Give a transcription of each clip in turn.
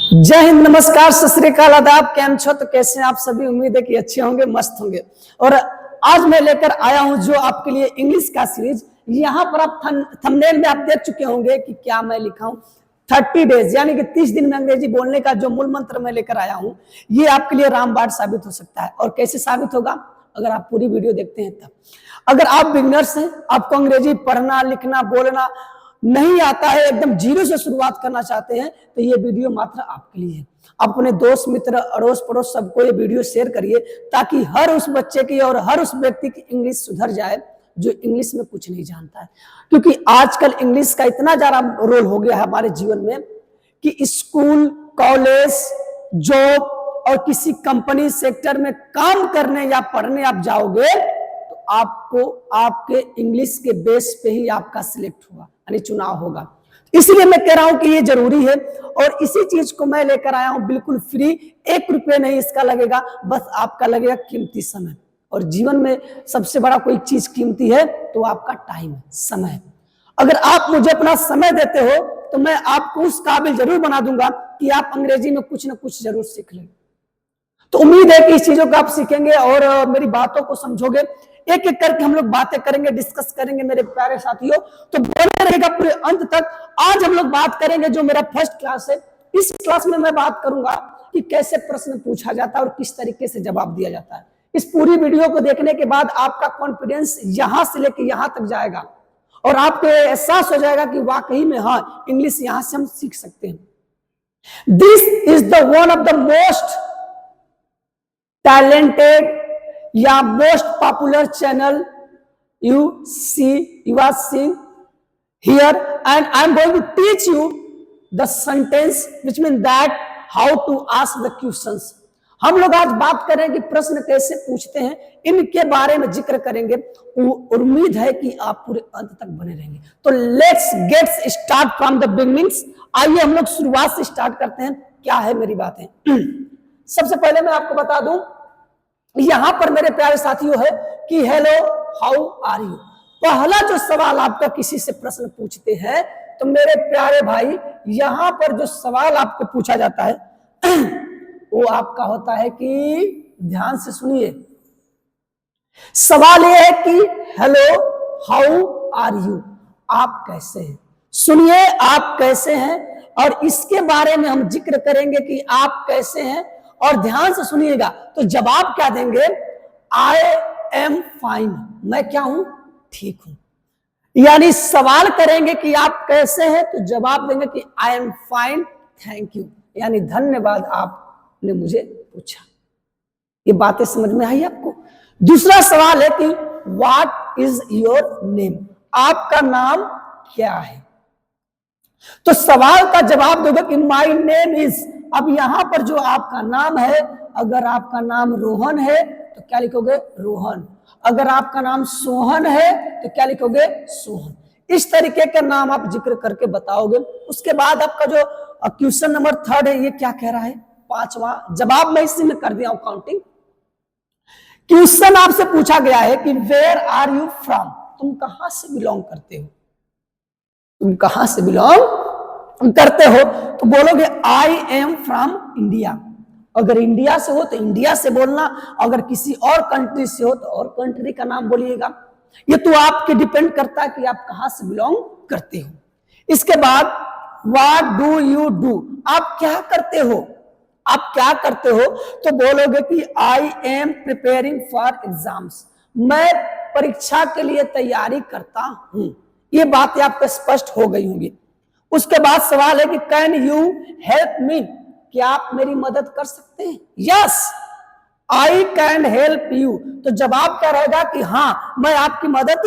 जय हिंद, नमस्कार, सत श्री अकाल, आदाब। कैम छो? तो कैसे हैं आप सभी? उम्मीद है कि अच्छे होंगे, मस्त होंगे। और आज मैं लेकर आया हूं जो आपके लिए इंग्लिश का सीरीज। यहाँ पर आप थंबनेल में आप देख चुके होंगे कि क्या मैं लिखा हूं। 30 डेज यानी कि 30 दिन में अंग्रेजी बोलने का जो मूल मंत्र मैं लेकर आया हूं, ये आपके लिए रामबाण साबित हो सकता है। और कैसे साबित होगा? अगर आप पूरी वीडियो देखते हैं तब। अगर आप बिगनर्स हैं, आपको अंग्रेजी पढ़ना, लिखना, बोलना नहीं आता है, एकदम जीरो से शुरुआत करना चाहते हैं, तो ये वीडियो मात्र आपके लिए है। अपने दोस्त, मित्र, अड़ोस पड़ोस सबको ये वीडियो शेयर करिए, ताकि हर उस बच्चे की और हर उस व्यक्ति की इंग्लिश सुधर जाए जो इंग्लिश में कुछ नहीं जानता है। क्योंकि आजकल इंग्लिश का इतना ज्यादा रोल हो गया है हमारे जीवन में कि स्कूल, कॉलेज, जॉब और किसी कंपनी सेक्टर में काम करने या पढ़ने आप जाओगे तो आपको आपके इंग्लिश के बेस पे ही आपका सिलेक्ट होगा, यानी चुनाव होगा। इसलिए मैं कह रहा हूं कि ये जरूरी है और इसी चीज को मैं लेकर आया हूं बिल्कुल फ्री। 1 रुपये नहीं इसका लगेगा, बस आपका लगेगा कीमती समय। और जीवन में सबसे बड़ा कोई चीज कीमती है तो आपका टाइम है, समय। अगर आप मुझे अपना समय देते हो तो मैं आपको उस काबिल जरूर बना दूंगा कि आप अंग्रेजी में कुछ ना कुछ जरूर सीख लें। तो उम्मीद है कि इस चीजों को आप सीखेंगे और मेरी बातों को समझोगे। एक एक करके हम लोग बातें करेंगे, डिस्कस करेंगे मेरे प्यारे साथियों, तो बने रहेगा पूरे अंत तक। आज हम लोग बात करेंगे जो मेरा फर्स्ट क्लास है। इस क्लास में मैं बात करूंगा कि कैसे प्रश्न पूछा जाता है और किस तरीके से जवाब दिया जाता है। इस पूरी वीडियो को देखने के बाद आपका कॉन्फिडेंस यहां से लेकर यहां तक जाएगा और आपको एहसास हो जाएगा कि वाकई में हाँ, इंग्लिश यहां से हम सीख सकते हैं। This is the one of the most talented या most popular channel you are seeing here, and I am going to teach you the sentence which means that how to ask the questions. हम लोग आज बात करेंगे प्रश्न कैसे पूछते हैं, इनके बारे में जिक्र करेंगे। उम्मीद है कि आप पूरे अंत तक बने रहेंगे। तो let's get start from the beginnings. आइए हम लोग शुरुआत से स्टार्ट करते हैं। क्या है मेरी बातें? सबसे पहले मैं आपको बता दूं, यहां पर मेरे प्यारे साथियों है कि हेलो, हाउ आर यू। पहला जो सवाल आपका किसी से प्रश्न पूछते हैं तो मेरे प्यारे भाई, यहां पर जो सवाल आपको पूछा जाता है वो आपका होता है कि, ध्यान से सुनिए, सवाल यह है कि हेलो, हाउ आर यू, आप कैसे हैं। सुनिए, आप कैसे हैं, और इसके बारे में हम जिक्र करेंगे कि आप कैसे हैं। और ध्यान से सुनिएगा, तो जवाब क्या देंगे? आई एम फाइन, मैं क्या हूं? ठीक हूं। यानी सवाल करेंगे कि आप कैसे हैं, तो जवाब देंगे कि I am fine, thank you, यानी धन्यवाद आपने मुझे पूछा। ये बातें समझ में आई आपको? दूसरा सवाल है कि व्हाट इज योर नेम, आपका नाम क्या है। तो सवाल का जवाब दोगे कि माई नेम इज। अब यहां पर जो आपका नाम है, अगर आपका नाम रोहन है तो क्या लिखोगे? रोहन। अगर आपका नाम सोहन है तो क्या लिखोगे? सोहन। इस तरीके का नाम आप जिक्र करके बताओगे। उसके बाद आपका जो क्वेश्चन नंबर 3 है, ये क्या कह रहा है? 5वां जवाब मैं इसी में कर दिया हूं काउंटिंग। क्वेश्चन आपसे पूछा गया है कि वेयर आर यू फ्रॉम, तुम कहां से बिलोंग करते हो, तुम कहां से बिलोंग करते हो। तो बोलोगे आई एम फ्रॉम इंडिया। अगर इंडिया से हो तो इंडिया से बोलना, अगर किसी और कंट्री से हो तो और कंट्री का नाम बोलिएगा। ये तो आपके डिपेंड करता है कि आप कहां से बिलोंग करते हो। इसके बाद व्हाट डू यू डू, आप क्या करते हो, आप क्या करते हो। तो बोलोगे कि I am preparing for exams, मैं परीक्षा के लिए तैयारी करता हूं। ये बातें आपको स्पष्ट हो गई होंगी। उसके बाद सवाल है कि कैन यू हेल्प मी, क्या आप मेरी मदद कर सकते हैं। Yes, I can help you. तो जवाब क्या रहेगा कि हाँ, मैं आपकी मदद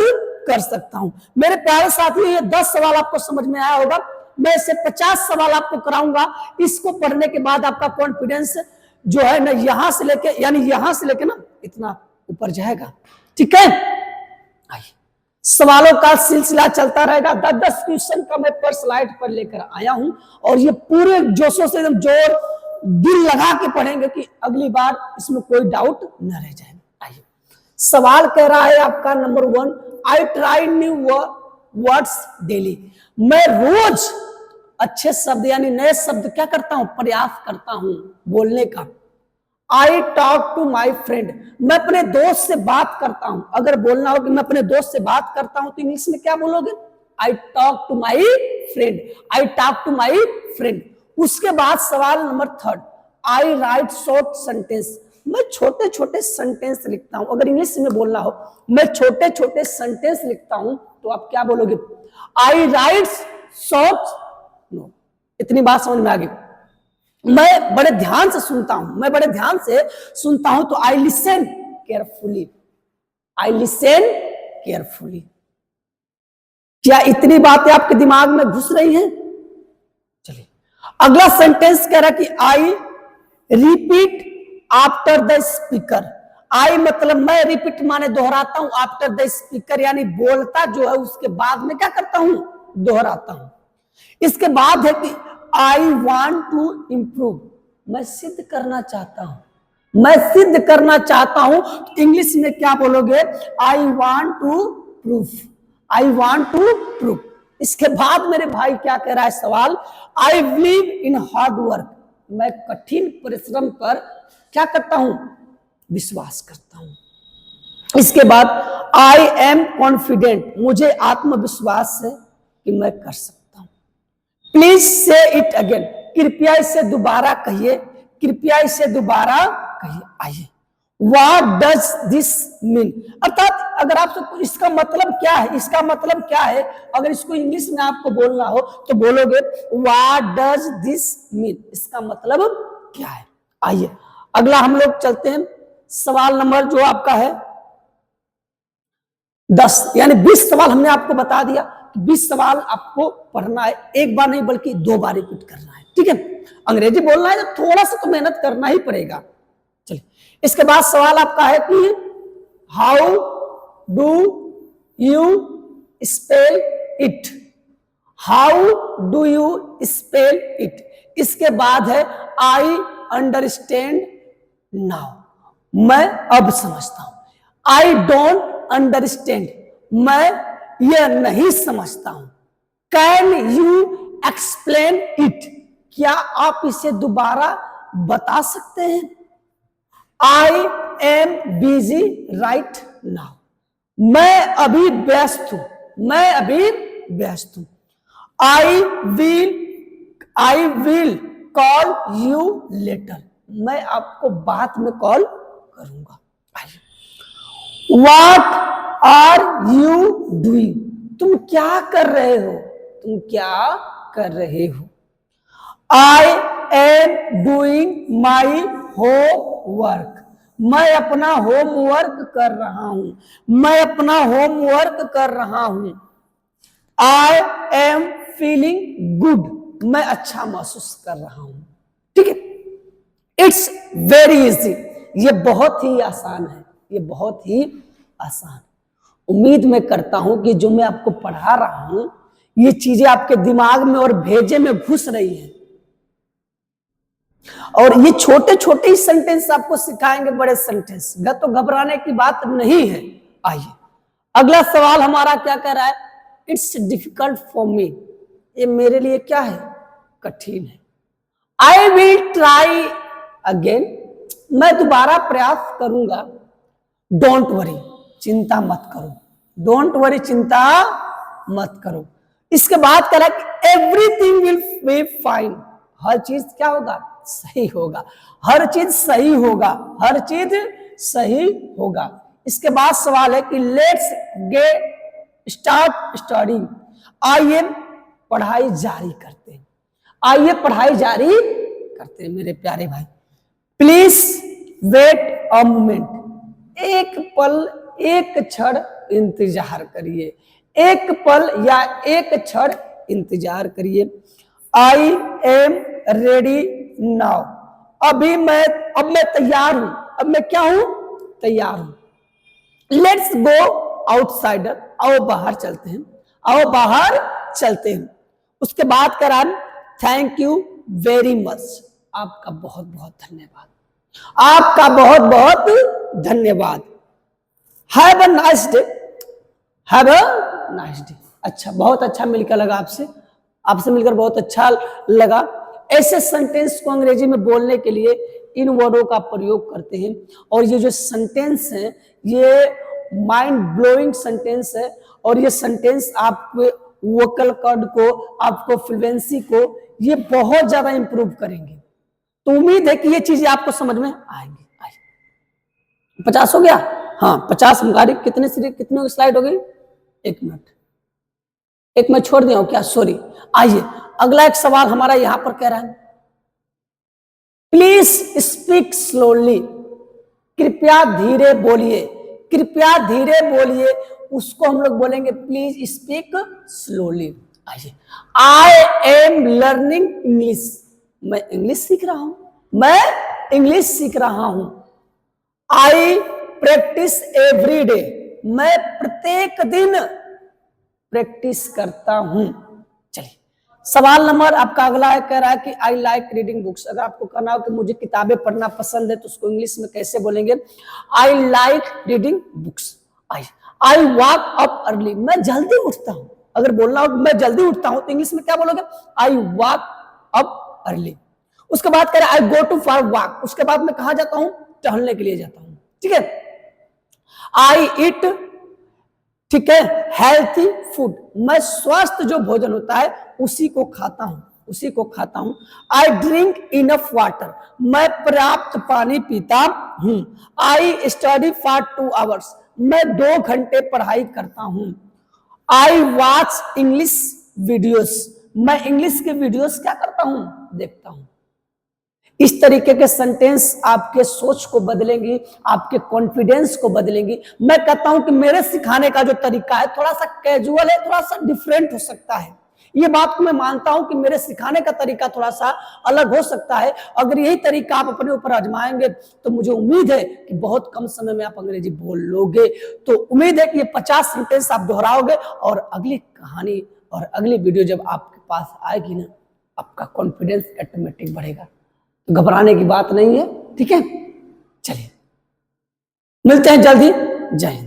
कर सकता हूं। मेरे प्यारे साथियों, ये 10 सवाल आपको समझ में आया होगा। मैं इससे 50 सवाल आपको कराऊंगा। इसको पढ़ने के बाद आपका कॉन्फिडेंस जो है ना, यहां से लेके, यानी यहां से लेके ना इतना ऊपर जाएगा। ठीक है, आइए, सवालों का सिलसिला चलता रहेगा। 10 क्वेश्चन का मैं पर स्लाइड पर लेकर आया हूं और ये पूरे जोशों से एकदम जोर दिल लगा के पढ़ेंगे कि अगली बार इसमें कोई डाउट न रह जाए। आइए, सवाल कह रहा है आपका number 1, I try new words daily, मैं रोज अच्छे शब्द यानी नए शब्द क्या करता हूं, प्रयास करता हूं बोलने का। I talk to my friend, मैं अपने दोस्त से बात करता हूं। अगर बोलना हो कि मैं अपने दोस्त से बात करता हूं तो इंग्लिश में क्या बोलोगे, I talk to my friend, I talk to my friend. उसके बाद सवाल नंबर 3, आई राइट शॉर्ट सेंटेंस, मैं छोटे छोटे सेंटेंस लिखता हूं। अगर इंग्लिश में बोलना हो मैं छोटे छोटे सेंटेंस लिखता हूं तो आप क्या बोलोगे, आई राइट शॉर्ट। नो, इतनी बात समझ में आ गई। मैं बड़े ध्यान से सुनता हूं, मैं बड़े ध्यान से सुनता हूं तो I listen carefully, I listen carefully. क्या इतनी बातें आपके दिमाग में घुस रही हैं? चलिए अगला सेंटेंस कह रहा कि I repeat after the speaker. I मतलब मैं, रिपीट माने दोहराता हूं, आफ्टर द स्पीकर यानी बोलता जो है उसके बाद में क्या करता हूं, दोहराता हूं। इसके बाद है कि आई वॉन्ट टू इंप्रूव, मैं सिद्ध करना चाहता हूं, मैं सिद्ध करना चाहता हूं। इंग्लिश में क्या बोलोगे, I want to proof, I want to proof. इसके बाद मेरे भाई क्या कह रहा है सवाल, I believe in hard work, मैं कठिन परिश्रम पर क्या करता हूं, विश्वास करता हूं। इसके बाद आई एम कॉन्फिडेंट, मुझे आत्मविश्वास है कि मैं कर सकता हूं। प्लीज से इट अगेन, कृपया इसे दोबारा कहिए, कृपया इसे दोबारा कहिए। आइए, व्हाट डज दिस मीन, अर्थात अगर आपसे इसका मतलब क्या है, इसका मतलब क्या है, अगर इसको इंग्लिश में आपको बोलना हो तो बोलोगे व्हाट डज दिस मीन, इसका मतलब क्या है। आइए अगला हम लोग चलते हैं, सवाल नंबर जो आपका है 10, यानी 20 सवाल हमने आपको बता दिया। 20 सवाल आपको पढ़ना है, एक बार नहीं बल्कि 2 बार रिपीट करना है, ठीक है। अंग्रेजी बोलना है तो थोड़ा सा तो मेहनत करना ही पड़ेगा। चलिए इसके बाद सवाल आपका है कि how do you spell it, how do you spell it. इसके बाद है आई अंडरस्टैंड नाउ, मैं अब समझता हूं। आई डोंट अंडरस्टैंड, मैं यह नहीं समझता हूं। कैन यू एक्सप्लेन इट, क्या आप इसे दोबारा बता सकते हैं। I am busy right now, मैं अभी व्यस्त हूं, मैं अभी व्यस्त हूं। I will call you later, मैं आपको बाद में कॉल करूंगा। व्हाट आर यू डूइंग, तुम क्या कर रहे हो, तुम क्या कर रहे हो। I am doing my homework, मैं अपना होमवर्क कर रहा हूं, मैं अपना होमवर्क कर रहा हूं। आई एम फीलिंग गुड, मैं अच्छा महसूस कर रहा हूं, ठीक है। इट्स वेरी इजी, ये बहुत ही आसान है, ये बहुत ही आसान। उम्मीद मैं करता हूं कि जो मैं आपको पढ़ा रहा हूं ये चीजें आपके दिमाग में और भेजे में घुस रही हैं, और ये छोटे छोटे ही सेंटेंस आपको सिखाएंगे, बड़े सेंटेंस तो घबराने की बात नहीं है। आइए अगला सवाल हमारा क्या कह रहा है, इट्स डिफिकल्ट फॉर मी, ये मेरे लिए क्या है, कठिन है। आई विल ट्राई अगेन, मैं दोबारा प्रयास करूंगा। डोंट वरी, चिंता मत करो, डोंट वरी, चिंता मत करो। इसके बाद कह रहा है कि एवरीथिंग विल बी फाइन, हर चीज क्या होगा, सही होगा, हर चीज सही होगा, हर चीज सही होगा। इसके बाद सवाल है कि लेट्स गेट स्टार्ट स्टडिंग, आइए पढ़ाई जारी करते हैं, आइए पढ़ाई जारी करते हैं मेरे प्यारे भाई। प्लीज वेट अ मोमेंट, एक पल, एक क्षण इंतजार करिए, एक पल या एक क्षण इंतजार करिए। आई एम रेडी नाउ, अब मैं तैयार हूं, अब मैं क्या हूं, तैयार हूं। लेट्स गो आउटसाइडर, आओ बाहर चलते हैं, आओ बाहर चलते हैं। उसके बाद करा थैंक यू वेरी मच, आपका बहुत बहुत धन्यवाद, आपका बहुत बहुत धन्यवाद। Have a nice day, have a nice day. अच्छा, बहुत अच्छा मिलकर लगा आपसे, आपसे मिलकर बहुत अच्छा लगा। ऐसे सेंटेंस को अंग्रेजी में बोलने के लिए इन वर्डों का प्रयोग करते हैं, और ये जो सेंटेंस है ये माइंड ब्लोइंग सेंटेंस है, और ये सेंटेंस आपके वोकल कॉर्ड को, आपको फ्लुएंसी को ये बहुत ज्यादा इंप्रूव करेंगे। तो उम्मीद है कि ये चीजें आपको समझ में आएंगी। 50 हो गया? हाँ 50 गाड़ी कितने स्लाइड हो गई? 1 मिनट, एक मैं छोड़ दिया हूं क्या? सॉरी। आइए अगला एक सवाल हमारा यहां पर कह रहा है, प्लीज स्पीक स्लोली, कृपया धीरे बोलिए। कृपया धीरे बोलिए, उसको हम लोग बोलेंगे प्लीज स्पीक स्लोली। आइए, आई एम लर्निंग इंग्लिश, मैं इंग्लिश सीख रहा हूं, मैं इंग्लिश सीख रहा हूं। आई प्रैक्टिस एवरी डे, मैं प्रत्येक दिन प्रैक्टिस करता हूं। चलिए सवाल नंबर आपका अगला है, कह रहा है कि आई लाइक रीडिंग बुक्स। अगर आपको कहना हो कि मुझे किताबें पढ़ना पसंद है तो उसको इंग्लिश में कैसे बोलेंगे? I like reading books. I walk up early, मैं जल्दी उठता हूं। अगर बोलना हो मैं जल्दी उठता हूं तो इंग्लिश में क्या बोलोगे? I walk up early. उसके बाद कह रहा है आई गो टू फॉर वॉक, उसके बाद मैं कहा जाता हूं? टहलने के लिए जाता हूं। ठीक है। आई ईट, ठीक है, हेल्थी फूड, मैं स्वस्थ जो भोजन होता है उसी को खाता हूं, उसी को खाता हूं। आई ड्रिंक इनफ वाटर, मैं पर्याप्त पानी पीता हूं। आई स्टडी फॉर 2 आवर्स, मैं 2 घंटे पढ़ाई करता हूं। आई वॉच इंग्लिश वीडियोस, मैं इंग्लिश के वीडियोस क्या करता हूं? देखता हूं। इस तरीके के सेंटेंस आपके सोच को बदलेंगी, आपके कॉन्फिडेंस को बदलेंगी। मैं कहता हूं कि मेरे सिखाने का जो तरीका है थोड़ा सा कैजुअल है, थोड़ा सा डिफरेंट हो सकता है। ये बात को मैं मानता हूं कि मेरे सिखाने का तरीका थोड़ा सा अलग हो सकता है। अगर यही तरीका आप अपने ऊपर आजमाएंगे तो मुझे उम्मीद है कि बहुत कम समय में आप अंग्रेजी बोल लोगे। तो उम्मीद है कि ये 50 सेंटेंस आप दोहराओगे, और अगली कहानी और अगली वीडियो जब आपके पास आएगी ना, आपका कॉन्फिडेंस ऑटोमेटिक बढ़ेगा। घबराने की बात नहीं है। ठीक है, चलिए मिलते हैं जल्दी। जय हिंद।